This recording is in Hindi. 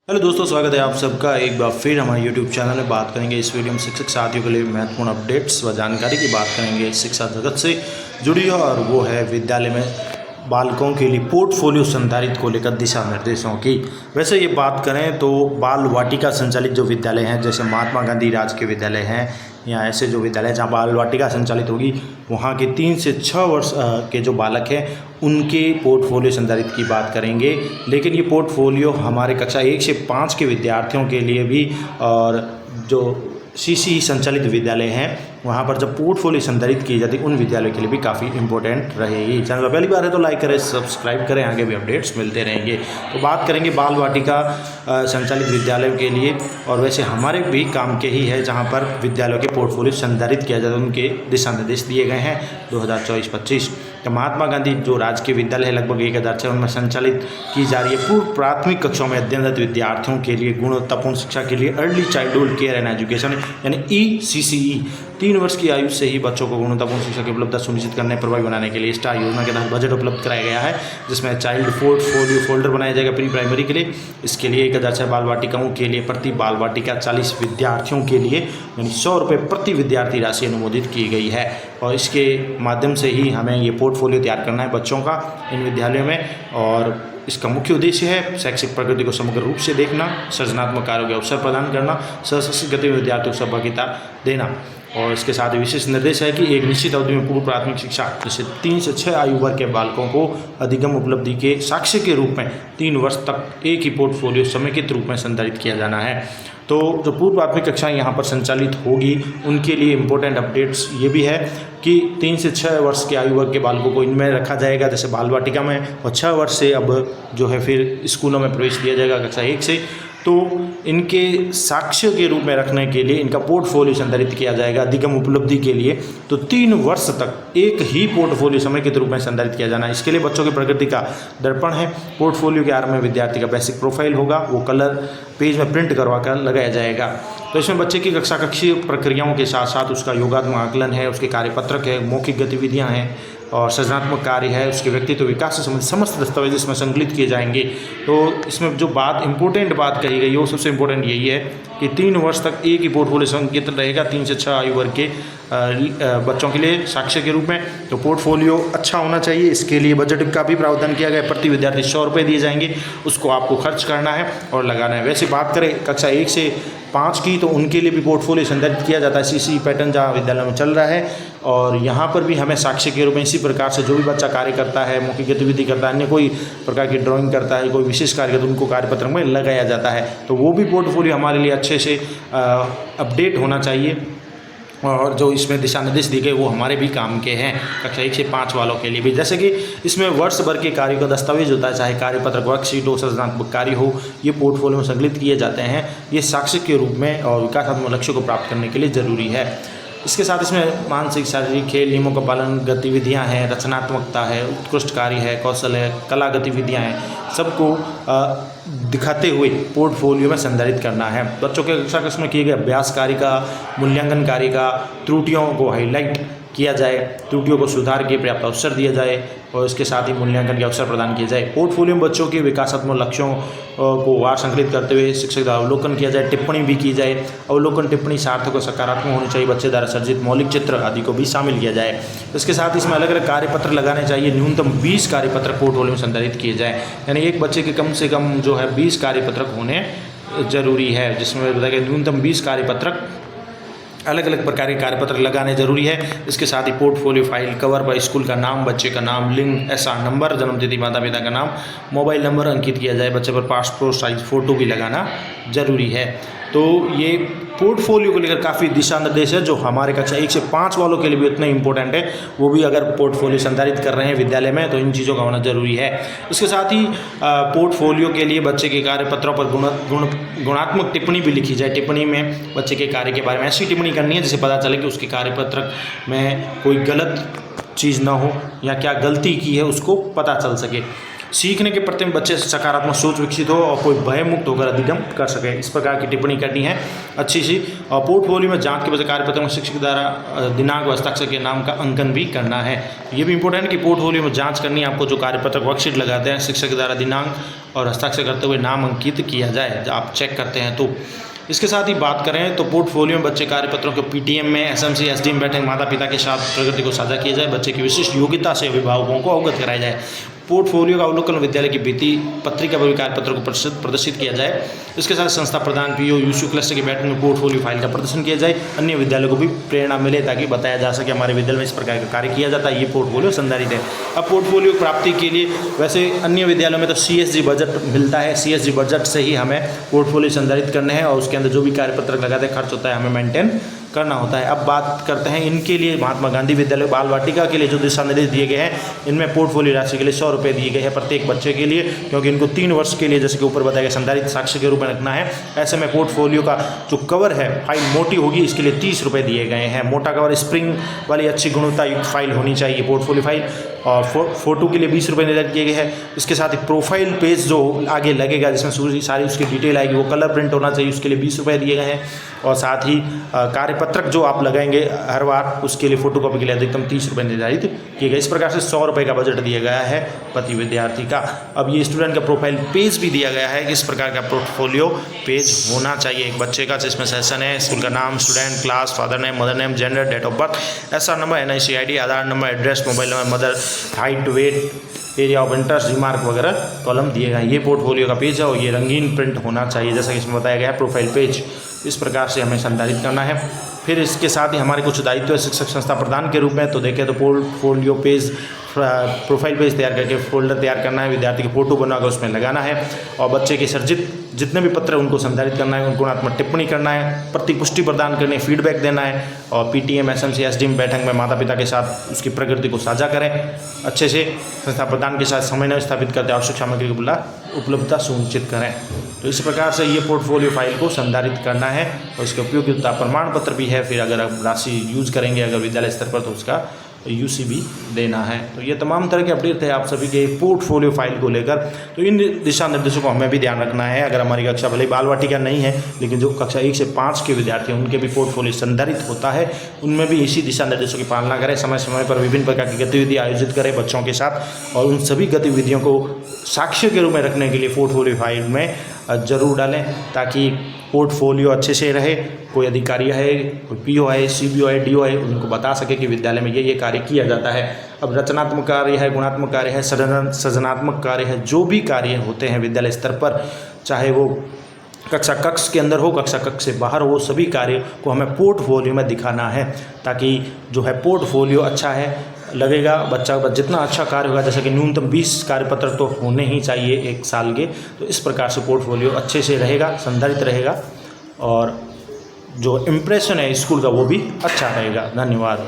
हेलो दोस्तों, स्वागत है आप सबका एक बार फिर हमारे यूट्यूब चैनल में। बात करेंगे इस वीडियो में शिक्षक साथियों के लिए महत्वपूर्ण अपडेट्स व जानकारी की बात करेंगे शिक्षा जगत से जुड़ी है, और वो है विद्यालय में बालकों के लिए पोर्टफोलियो संधारित को लेकर दिशा निर्देशों की। वैसे ये बात करें तो बाल वाटिका संचालित जो विद्यालय हैं, जैसे महात्मा गांधी राजकीय विद्यालय हैं या ऐसे जो विद्यालय जहाँ बाल वाटिका संचालित होगी, वहाँ के 3 से 6 वर्ष के जो बालक हैं उनके पोर्टफोलियो संधारित की बात करेंगे। लेकिन ये पोर्टफोलियो हमारे कक्षा 1 से 5 के विद्यार्थियों के लिए भी, और जो सीसी संचालित विद्यालय हैं वहाँ पर जब पोर्टफोलियो संधारित की जाती है उन विद्यालयों के लिए भी काफ़ी इंपॉर्टेंट रहेगी। चैनल पर पहली बार है तो लाइक करें, सब्सक्राइब करें, आगे भी अपडेट्स मिलते रहेंगे। तो बात करेंगे बाल वाटिका संचालित विद्यालयों के लिए, और वैसे हमारे भी काम के ही है जहाँ पर विद्यालयों के पोर्टफोलियो संधारित किया जाता है, उनके दिशा निर्देश दिए गए हैं 2024-25। तो महात्मा गांधी जो राजकीय विद्यालय है लगभग 1006 उनमें संचालित की जा रही है पूर्व प्राथमिक कक्षाओं में अध्ययनरत विद्यार्थियों के लिए गुणवत्तापूर्ण शिक्षा के लिए early childhood care and education यानी ECCE 3 वर्ष की आयु से ही बच्चों को गुणवत्तापूर्ण शिक्षा की उपलब्धता सुनिश्चित करने प्रभावी बनाने के लिए स्टार योजना के तहत बजट उपलब्ध कराया गया है, जिसमें चाइल्ड पोर्टफोलियो फोल्डर बनाया जाएगा प्री प्राइमरी के लिए। इसके लिए 1006 बाल वाटिकाओं के लिए प्रति बाल वाटिका 40 विद्यार्थियों के लिए यानी 100 रुपये प्रति विद्यार्थी राशि अनुमोदित की गई है, और इसके माध्यम से ही हमें ये पोर्टफोलियो तैयार करना है बच्चों का इन विद्यालयों में। और इसका मुख्य उद्देश्य है शैक्षिक प्रगति को समग्र रूप से देखना, सृजनात्मक कार्यों के अवसर प्रदान करना, सहशिक्षित गति में विद्यार्थियों को सहभागिता देना। और इसके साथ ही विशेष निर्देश है कि एक निश्चित अवधि में पूर्व प्राथमिक शिक्षा जैसे 3 से 6 आयु वर्ग के बालकों को अधिगम उपलब्धि के साक्ष्य के रूप में 3 वर्ष तक एक ही पोर्टफोलियो समेकित रूप में संचालित किया जाना है। तो जो पूर्व प्राथमिक कक्षाएँ यहाँ पर संचालित होगी उनके लिए इम्पोर्टेंट अपडेट्स ये भी है कि 3 से 6 वर्ष के आयु वर्ग के बालकों को इनमें रखा जाएगा जैसे बाल वाटिका में, और 6 वर्ष से अब जो है फिर स्कूलों में प्रवेश दिया जाएगा कक्षा 1 से। तो इनके साक्ष्य के रूप में रखने के लिए इनका पोर्टफोलियो संधारित किया जाएगा अधिगम उपलब्धि के लिए। तो 3 वर्ष तक एक ही पोर्टफोलियो समेकित रूप में संधारित किया जाना है। इसके लिए बच्चों की प्रगति का दर्पण है। पोर्टफोलियो के आरंभ में विद्यार्थी का बेसिक प्रोफाइल होगा, वो कलर पेज में प्रिंट करवा कर लगाया जाएगा। तो इसमें बच्चे की कक्षा कक्षीय प्रक्रियाओं के साथ साथ उसका योगात्मक आकलन है, उसके कार्यपत्रक है, मौखिक गतिविधियाँ हैं और सृजनात्मक कार्य है, उसके व्यक्तित्व विकास से संबंधित समस्त दस्तावेज इसमें संकलित किए जाएंगे। तो इसमें जो बात इंपॉर्टेंट बात कही गई है वो सबसे इम्पोर्टेंट यही है कि 3 वर्ष तक एक ही पोर्टफोलियो संकेत रहेगा 3 से 6 आयु वर्ग के बच्चों के लिए साक्ष्य के रूप में। तो पोर्टफोलियो अच्छा होना चाहिए, इसके लिए बजट का भी प्रावधान किया गया है। प्रति विद्यार्थी 100 रुपये दिए जाएंगे, उसको आपको खर्च करना है और लगाना है। वैसे बात करें कक्षा 1 से 5 की तो उनके लिए भी पोर्टफोलियो संचालित किया जाता है CC पैटर्न जहाँ विद्यालय में चल रहा है, और यहाँ पर भी हमें साक्ष्य के रूप में इसी प्रकार से जो भी बच्चा कार्य करता है, मौखिक गतिविधि करता है, अन्य कोई प्रकार की ड्राइंग करता है, कोई विशेष कार्य करता है, उनको कार्यपत्र में लगाया जाता है। तो वो भी पोर्टफोलियो हमारे लिए अच्छे से अपडेट होना चाहिए, और जो इसमें दिशा निर्देश दिए गए वो हमारे भी काम के हैं कक्षा 1 से 5 वालों के लिए भी। जैसे कि इसमें वर्ष भर के कार्य का दस्तावेज होता है, चाहे कार्यपत्रक, वर्कशीट हो, सृजनात्मक कार्य हो, ये पोर्टफोलियो में संकलित किए जाते हैं। ये साक्ष्य के रूप में और विकासात्मक लक्ष्यों को प्राप्त करने के लिए ज़रूरी है। इसके साथ इसमें मानसिक, शारीरिक, खेल नियमों का पालन, गतिविधियां हैं, रचनात्मकता है, उत्कृष्ट कार्य है, कौशल है, कला गतिविधियां हैं, सबको दिखाते हुए पोर्टफोलियो में संधारित करना है। बच्चों के कक्षा कक्ष में किए गए अभ्यास कार्य का, मूल्यांकन कार्य का, त्रुटियों को हाईलाइट किया जाए, त्रुटियों को सुधार के पर्याप्त अवसर दिया जाए, और इसके साथ ही मूल्यांकन के अवसर प्रदान किए जाए। पोर्टफोलियो में बच्चों के विकासात्मक लक्ष्यों को वार संकलित करते हुए शिक्षक द्वारा अवलोकन किया जाए, टिप्पणी भी की जाए। अवलोकन टिप्पणी सार्थक और सकारात्मक होनी चाहिए, बच्चे द्वारा सर्जित मौलिक चित्र आदि को भी शामिल किया जाए। इसके साथ इसमें अलग अलग कार्यपत्र लगाने चाहिए, न्यूनतम 20 कार्यपत्र पोर्टफोलियो में संधारित किए जाए, यानी एक बच्चे के कम से कम जो है 20 कार्यपत्रक होने ज़रूरी है, जिसमें बताया गया न्यूनतम 20 कार्यपत्रक, अलग अलग प्रकार के कार्यपत्र लगाने जरूरी है। इसके साथ ही पोर्टफोलियो फाइल कवर पर स्कूल का नाम, बच्चे का नाम, लिंग, SR नंबर, जन्मतिथि, माता पिता का नाम, मोबाइल नंबर अंकित किया जाए। बच्चे पर पासपोर्ट साइज फ़ोटो भी लगाना जरूरी है। तो ये पोर्टफोलियो को लेकर काफ़ी दिशा निर्देश है जो हमारे कक्षा 1 से 5 वालों के लिए भी उतना इंपॉर्टेंट है। वो भी अगर पोर्टफोलियो संधारित कर रहे हैं विद्यालय में तो इन चीज़ों का होना जरूरी है। इसके साथ ही पोर्टफोलियो के लिए बच्चे के कार्यपत्रों पर गुणात्मक टिप्पणी भी लिखी जाए। टिप्पणी में बच्चे के कार्य के बारे में ऐसी टिप्पणी करनी है जिससे पता चले कि उसके कार्यपत्रक में कोई गलत चीज़ ना हो या क्या गलती की है उसको पता चल सके। सीखने के प्रति बच्चे सकारात्मक सोच विकसित हो और कोई भय मुक्त होकर अधिगम कर सके, इस प्रकार की टिप्पणी करनी है अच्छी सी। और पोर्टफोलियो में जांच के बजाय कार्यपत्र में शिक्षक द्वारा दिनांक व हस्ताक्षर के नाम का अंकन भी करना है। ये भी इंपॉर्टेंट है कि पोर्टफोलियो में जांच करनी है आपको, जो कार्यपत्र वर्कशीट लगाते हैं शिक्षक द्वारा दिनांक और हस्ताक्षर करते हुए नाम अंकित किया जाए, आप चेक करते हैं तो। इसके साथ ही बात करें तो पोर्टफोलियो में बच्चे कार्यपत्रों को पीटीएम में एसएमसी एसडीएम बैठक माता पिता के साथ प्रगति को साझा किया जाए, बच्चे की विशिष्ट योग्यता से अभिभावकों को अवगत कराया जाए। पोर्टफोलियो का अवलोकन विद्यालय की भित्ति पत्रिका पर कार्यपत्रों को प्रदर्शित किया जाए। इसके साथ संस्था प्रधान पीओ यूसी क्लस्टर की बैठक में पोर्टफोलियो फाइल का प्रदर्शन किया जाए, अन्य विद्यालयों को भी प्रेरणा मिले ताकि बताया जा सके हमारे विद्यालय में इस प्रकार का कार्य किया जाता है, ये पोर्टफोलियो संधारित है। अब पोर्टफोलियो प्राप्ति के लिए वैसे अन्य विद्यालयों में तो सीएसजी बजट मिलता है, सीएसजी बजट से ही हमें पोर्टफोलियो संधारित करने हैं और उसके अंदर जो भी कार्यपत्र लगाते खर्च होता है हमें मेंटेन करना होता है। अब बात करते हैं इनके लिए महात्मा गांधी विद्यालय बाल वाटिका के लिए जो दिशा निर्देश दिए गए हैं, इनमें पोर्टफोलियो राशि के लिए 100 रुपये दिए गए हैं प्रत्येक बच्चे के लिए, क्योंकि इनको 3 वर्ष के लिए जैसे कि ऊपर बताया गया संधारित साक्ष्य के रूप में रखना है। ऐसे में पोर्टफोलियो का जो कवर है फाइल मोटी होगी, इसके लिए 30 रुपये दिए गए हैं। मोटा कवर स्प्रिंग वाली अच्छी गुणवत्ता युक्त फाइल होनी चाहिए पोर्टफोलियो फाइल, और फोटो के लिए 20 रुपये निर्धारित किए गए हैं। इसके साथ ही प्रोफाइल पेज जो आगे लगेगा जिसमें सारी उसकी डिटेल आएगी, वो कलर प्रिंट होना चाहिए, उसके लिए 20 रुपये दिए गए हैं। और साथ ही कार्यपत्रक जो आप लगाएंगे हर बार, उसके लिए फोटोकॉपी के लिए अधिकतम 30 रुपये निर्धारित किए गए। इस प्रकार से 100 रुपये का बजट दिया गया है प्रति विद्यार्थी का। अब ये स्टूडेंट का प्रोफाइल पेज भी दिया गया है कि इस प्रकार का पोर्टफोलियो पेज होना चाहिए एक बच्चे का, जिसमें सेशन है, स्कूल का नाम, student, class, father name, mother name, gender, date of birth, SR number, NIC ID, Aadhaar number, address, mobile number, mother, height, weight, area of interest, remark वगैरह कॉलम दिए गए हैं। ये पोर्टफोलियो का पेज है और ये रंगीन प्रिंट होना चाहिए, जैसा कि इसमें बताया गया है प्रोफाइल पेज। इस प्रकार से हमें संधारित करना है। फिर इसके साथ ही हमारे कुछ दायित्व है शिक्षक संस्था प्रदान के रूप में, तो देखें तो पोर्टफोलियो पेज, प्रोफाइल पेज तैयार करके फोल्डर तैयार करना है, विद्यार्थी की फोटो बनाकर उसमें लगाना है और बच्चे के सर्जित जितने भी पत्र उनको संधारित करना है, उनको गुणात्मक टिप्पणी करना है, प्रतिपुष्टि प्रदान करनी है, फीडबैक देना है और पीटीएम एसएमसी एसडीएम बैठक में माता पिता के साथ उसकी प्रगति को साझा करें अच्छे से। संस्था प्रदान के साथ समन्वय स्थापित करते आवश्यक सामग्री की उपलब्धता सुनिश्चित करें। तो इस प्रकार से ये पोर्टफोलियो फाइल को संधारित करना है और इसके उपयोगिता प्रमाण पत्र भी है। फिर अगर आप राशि यूज करेंगे अगर विद्यालय स्तर पर तो उसका यूसी भी देना है। तो ये तमाम तरह के अपडेट थे आप सभी के पोर्टफोलियो फाइल को लेकर। तो इन दिशा निर्देशों को हमें भी ध्यान रखना है। अगर हमारी कक्षा भले बाल वाटिका नहीं है, लेकिन जो कक्षा 1 से 5 के विद्यार्थी हैं उनके भी पोर्टफोलियो संधारित होता है, उनमें भी इसी दिशा निर्देशों की पालना करें। समय समय पर विभिन्न प्रकार की गतिविधि आयोजित करें बच्चों के साथ और उन सभी गतिविधियों को साक्ष्य के रूप में रखने के लिए पोर्टफोलियो फाइल में जरूर डालें ताकि पोर्टफोलियो अच्छे से रहे। कोई अधिकारी है, कोई पीओ है, सीबीओ है, डीओ है, उनको बता सके कि विद्यालय में ये कार्य किया जाता है। अब रचनात्मक कार्य है, गुणात्मक कार्य है, सृजनात्मक कार्य है, जो भी कार्य होते हैं विद्यालय स्तर पर, चाहे वो कक्षा कक्ष के अंदर हो, कक्षा कक्ष से बाहर हो, सभी कार्य को हमें पोर्टफोलियो में दिखाना है ताकि जो है पोर्टफोलियो अच्छा है लगेगा। बच्चा जितना अच्छा कार्य होगा, जैसे कि न्यूनतम 20 कार्यपत्र तो होने ही चाहिए 1 साल के, तो इस प्रकार से पोर्टफोलियो अच्छे से रहेगा, संधारित रहेगा और जो इम्प्रेशन है स्कूल का वो भी अच्छा रहेगा। धन्यवाद।